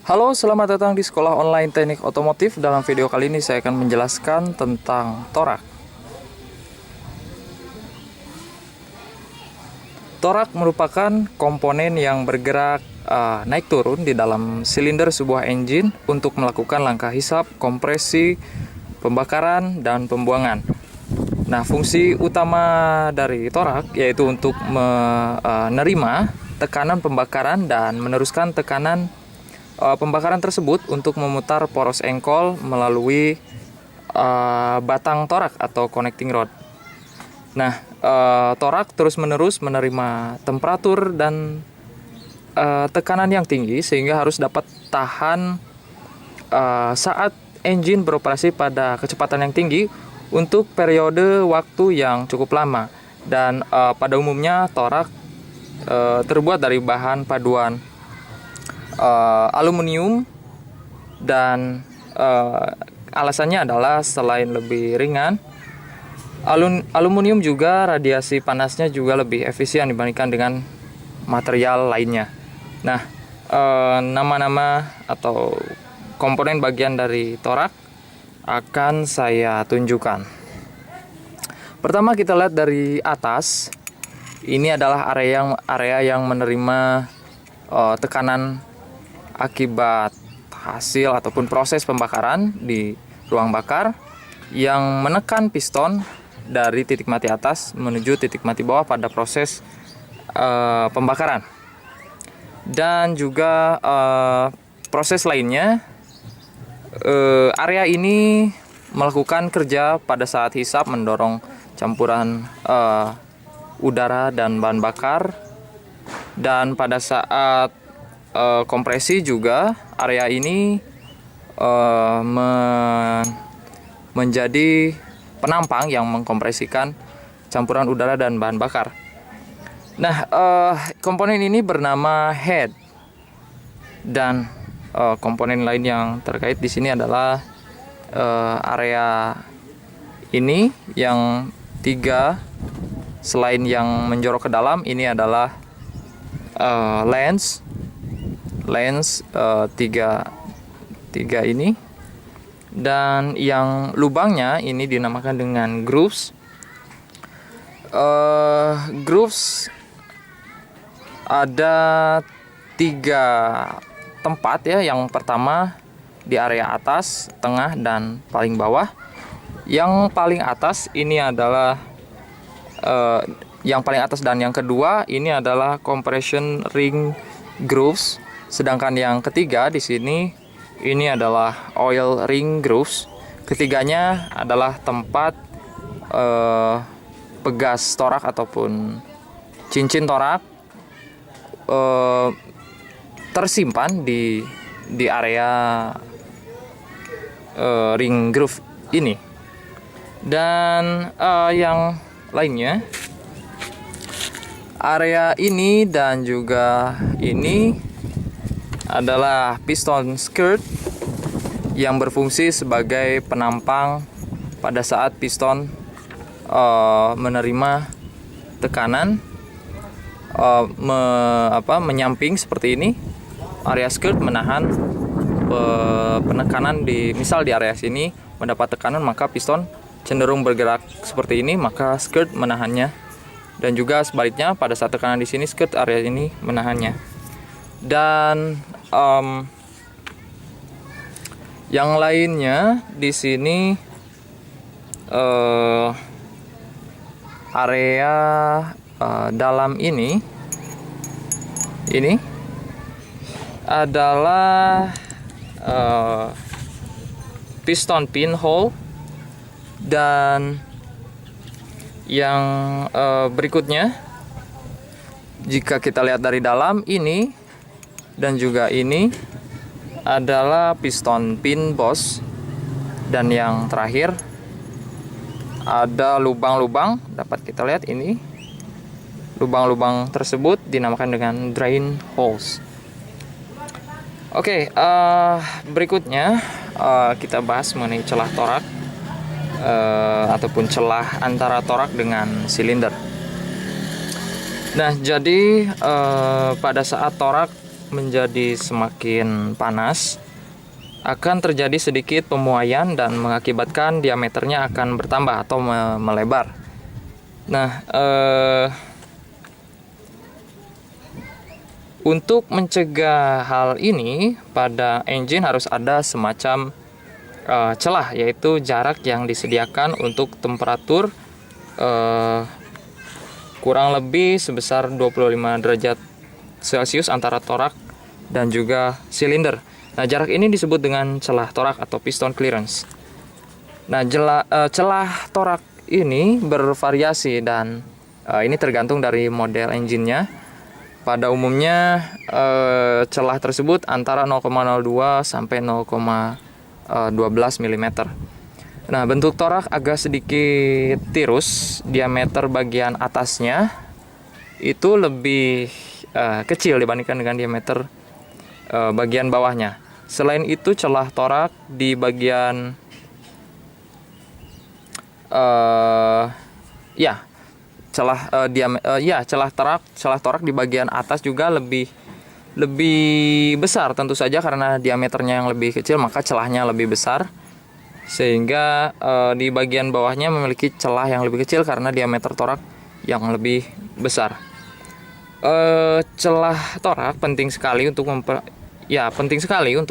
Halo, selamat datang di Sekolah Online Teknik Otomotif. Dalam video kali ini saya akan menjelaskan tentang torak. Torak merupakan komponen yang bergerak naik turun di dalam silinder sebuah engine untuk melakukan langkah hisap, kompresi, pembakaran, dan pembuangan. Nah, fungsi utama dari torak yaitu untuk menerima tekanan pembakaran dan meneruskan tekanan pembakaran tersebut untuk memutar poros engkol melalui batang torak atau connecting rod. Nah, torak terus-menerus menerima temperatur dan tekanan yang tinggi sehingga harus dapat tahan saat engine beroperasi pada kecepatan yang tinggi untuk periode waktu yang cukup lama. Dan pada umumnya torak terbuat dari bahan paduan aluminium dan alasannya adalah selain lebih ringan, aluminium juga radiasi panasnya juga lebih efisien dibandingkan dengan material lainnya. Nah, nama-nama atau komponen bagian dari torak akan saya tunjukkan. Pertama kita lihat dari atas. Ini adalah area yang menerima tekanan akibat hasil ataupun proses pembakaran di ruang bakar yang menekan piston dari titik mati atas menuju titik mati bawah pada proses pembakaran. Dan juga proses lainnya, area ini melakukan kerja pada saat hisap mendorong campuran udara dan bahan bakar, dan pada saat kompresi juga area ini menjadi penampang yang mengkompresikan campuran udara dan bahan bakar. Nah, komponen ini bernama head, dan komponen lain yang terkait di sini adalah area ini yang tiga. Selain yang menjorok ke dalam, ini adalah lens tiga ini, dan yang lubangnya ini dinamakan dengan grooves. Grooves ada tiga tempat ya. Yang pertama di area atas, tengah, dan paling bawah. Yang paling atas ini adalah yang paling atas dan yang kedua ini adalah compression ring grooves. Sedangkan yang ketiga di sini ini adalah oil ring grooves. Ketiganya adalah tempat pegas torak ataupun cincin torak tersimpan di area ring groove ini. Dan yang lainnya, area ini dan juga ini adalah piston skirt yang berfungsi sebagai penampang pada saat piston menerima tekanan menyamping seperti ini. Area skirt menahan penekanan misal di area sini mendapat tekanan, maka piston cenderung bergerak seperti ini, maka skirt menahannya. Dan juga sebaliknya, pada saat tekanan di sini, skirt area ini menahannya. Dan yang lainnya di sini area dalam ini adalah piston pinhole. Dan yang berikutnya, jika kita lihat dari dalam ini dan juga ini adalah piston pin boss. Dan yang terakhir ada lubang-lubang, dapat kita lihat ini. Lubang-lubang tersebut dinamakan dengan drain holes. Oke, berikutnya kita bahas mengenai celah torak ataupun celah antara torak dengan silinder. Nah, jadi pada saat torak menjadi semakin panas, akan terjadi sedikit pemuaian dan mengakibatkan diameternya akan bertambah atau melebar. Nah, untuk mencegah hal ini, pada engine harus ada semacam celah, yaitu jarak yang disediakan untuk temperatur kurang lebih sebesar 25 derajat Celcius antara torak dan juga silinder. Nah, jarak ini disebut dengan celah torak atau piston clearance. Nah, celah torak ini bervariasi dan ini tergantung dari model engine-nya. Pada umumnya celah tersebut antara 0,02 sampai 0,12 mm. Nah, bentuk torak agak sedikit tirus, diameter bagian atasnya itu lebih kecil dibandingkan dengan diameter bagian bawahnya. Selain itu, celah torak di bagian celah torak di bagian atas juga lebih besar tentu saja, karena diameternya yang lebih kecil maka celahnya lebih besar, sehingga di bagian bawahnya memiliki celah yang lebih kecil karena diameter torak yang lebih besar. Celah torak penting sekali untuk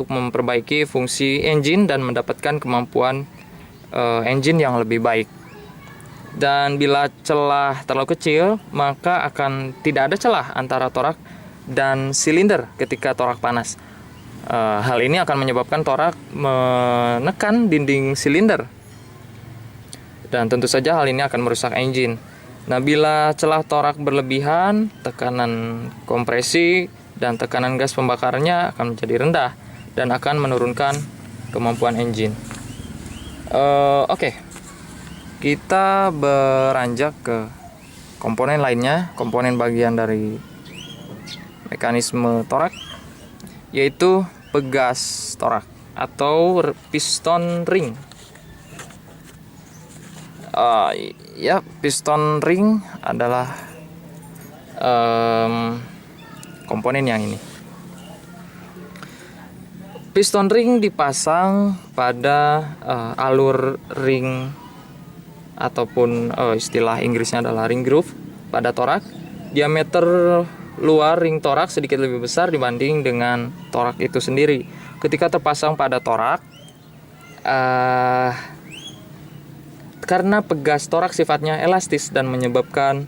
memperbaiki fungsi engine dan mendapatkan kemampuan engine yang lebih baik. Dan bila celah terlalu kecil, maka akan tidak ada celah antara torak dan silinder ketika torak panas. Hal ini akan menyebabkan torak menekan dinding silinder, dan tentu saja hal ini akan merusak engine. Nah, bila celah torak berlebihan, tekanan kompresi dan tekanan gas pembakarnya akan menjadi rendah dan akan menurunkan kemampuan engine. Oke. Kita beranjak ke komponen lainnya, komponen bagian dari mekanisme torak, yaitu pegas torak atau piston ring. Piston ring adalah komponen yang ini. Piston ring dipasang pada alur ring, ataupun istilah Inggrisnya adalah ring groove pada torak. Diameter luar ring torak sedikit lebih besar dibanding dengan torak itu sendiri. Ketika terpasang pada torak, karena pegas torak sifatnya elastis dan menyebabkan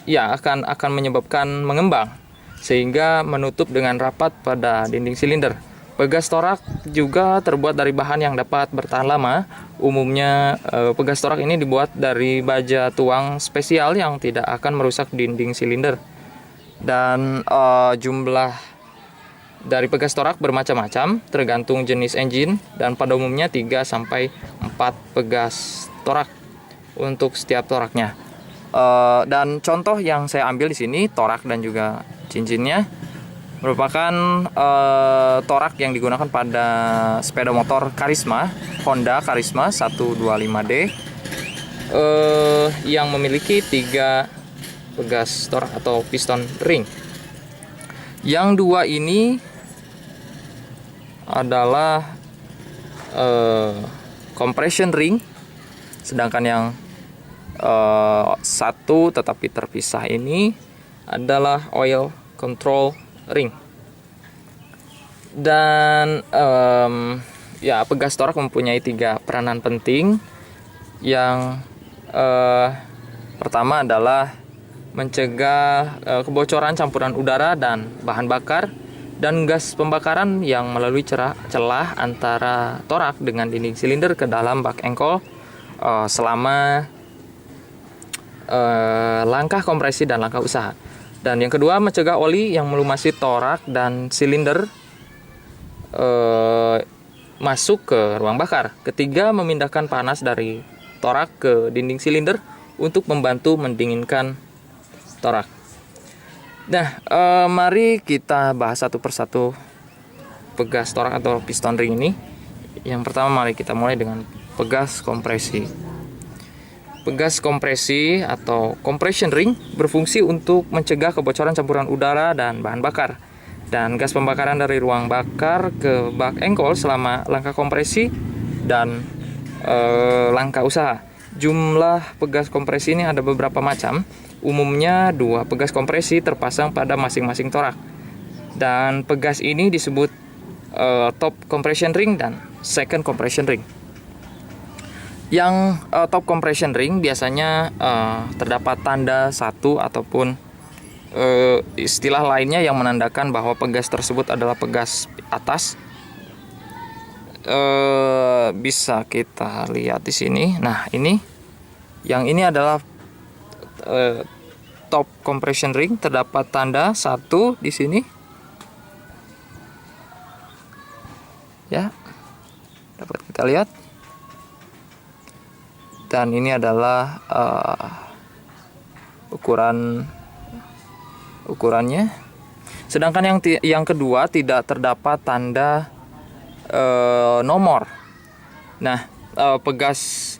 akan menyebabkan mengembang, sehingga menutup dengan rapat pada dinding silinder. Pegas torak juga terbuat dari bahan yang dapat bertahan lama. Umumnya pegas torak ini dibuat dari baja tuang spesial yang tidak akan merusak dinding silinder. Dan jumlah dari pegas torak bermacam-macam tergantung jenis engine, dan pada umumnya 3 sampai 4 pegas torak untuk setiap toraknya. Dan contoh yang saya ambil di sini, torak dan juga cincinnya merupakan torak yang digunakan pada sepeda motor Karisma, Honda Karisma 125D, yang memiliki 3 pegas torak atau piston ring. Yang 2 ini adalah compression ring, sedangkan yang 1 tetapi terpisah ini adalah oil control ring. Dan pegas torak mempunyai 3 peranan penting. Yang pertama adalah mencegah kebocoran campuran udara dan bahan bakar dan gas pembakaran yang melalui celah antara torak dengan dinding silinder ke dalam bak engkol selama langkah kompresi dan langkah usaha. Dan yang kedua, mencegah oli yang melumasi torak dan silinder masuk ke ruang bakar. Ketiga, memindahkan panas dari torak ke dinding silinder untuk membantu mendinginkan torak. Nah, mari kita bahas satu persatu pegas torak atau piston ring ini. Yang pertama, mari kita mulai dengan pegas kompresi. Pegas kompresi atau compression ring berfungsi untuk mencegah kebocoran campuran udara dan bahan bakar. Dan gas pembakaran dari ruang bakar ke bak engkol selama langkah kompresi dan langkah usaha. Jumlah pegas kompresi ini ada beberapa macam. Umumnya 2 pegas kompresi terpasang pada masing-masing torak. Dan pegas ini disebut top compression ring dan second compression ring. Yang top compression ring biasanya terdapat tanda 1 ataupun istilah lainnya yang menandakan bahwa pegas tersebut adalah pegas atas. Bisa kita lihat di sini. Nah, yang ini adalah top compression ring, terdapat tanda 1 di sini. Ya, dapat kita lihat. Dan ini adalah ukurannya. Sedangkan yang kedua tidak terdapat tanda nomor. Nah, pegas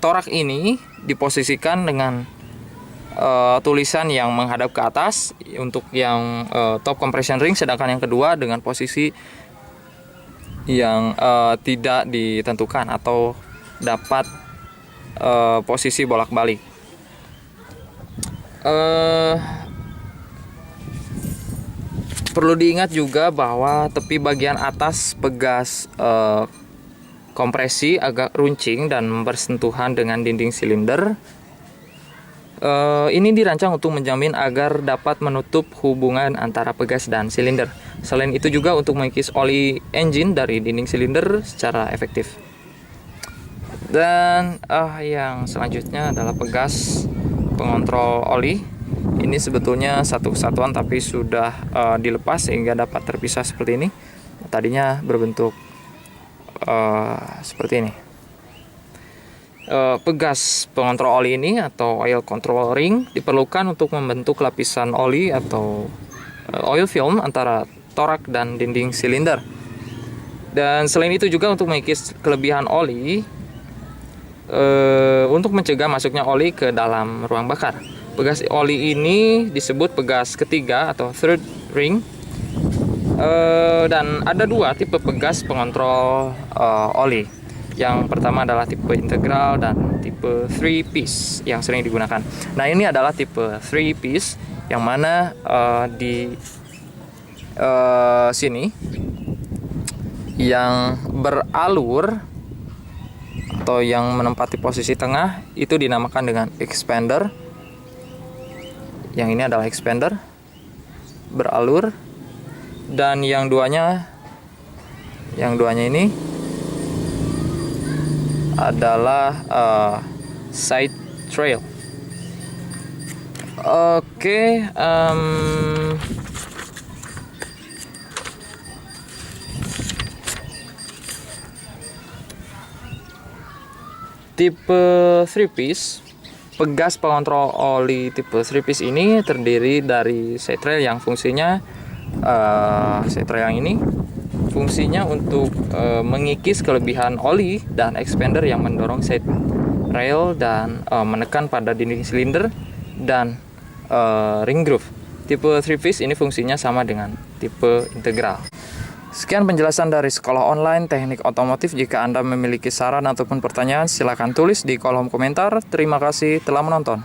torak ini diposisikan dengan tulisan yang menghadap ke atas untuk yang top compression ring, sedangkan yang kedua dengan posisi yang tidak ditentukan atau dapat posisi bolak-balik. Perlu diingat juga bahwa tepi bagian atas pegas kompresi agak runcing dan bersentuhan dengan dinding silinder. Ini dirancang untuk menjamin agar dapat menutup hubungan antara pegas dan silinder. Selain itu juga untuk mengikis oli engine dari dinding silinder secara efektif. Dan yang selanjutnya adalah pegas pengontrol oli. Ini sebetulnya satu kesatuan tapi sudah dilepas sehingga dapat terpisah seperti ini. Tadinya berbentuk seperti ini. Pegas pengontrol oli ini atau oil control ring diperlukan untuk membentuk lapisan oli atau oil film antara torak dan dinding silinder. Dan selain itu juga untuk mengikis kelebihan oli untuk mencegah masuknya oli ke dalam ruang bakar. Pegas oli ini disebut pegas ketiga atau third ring. Dan ada 2 tipe pegas pengontrol oli. Yang pertama adalah tipe integral dan tipe 3-piece yang sering digunakan. Nah, ini adalah tipe 3-piece yang mana di sini yang beralur atau yang menempati posisi tengah itu dinamakan dengan expander. Yang ini adalah expander beralur, dan yang duanya ini adalah side trail. Oke, tipe 3-piece pegas pengontrol oli tipe 3-piece ini terdiri dari side trail yang fungsinya side trail yang ini fungsinya untuk mengikis kelebihan oli, dan expander yang mendorong side rail dan menekan pada dinding silinder dan ring groove. Tipe 3-piece ini fungsinya sama dengan tipe integral. Sekian penjelasan dari Sekolah Online Teknik Otomotif. Jika Anda memiliki saran ataupun pertanyaan, silakan tulis di kolom komentar. Terima kasih telah menonton.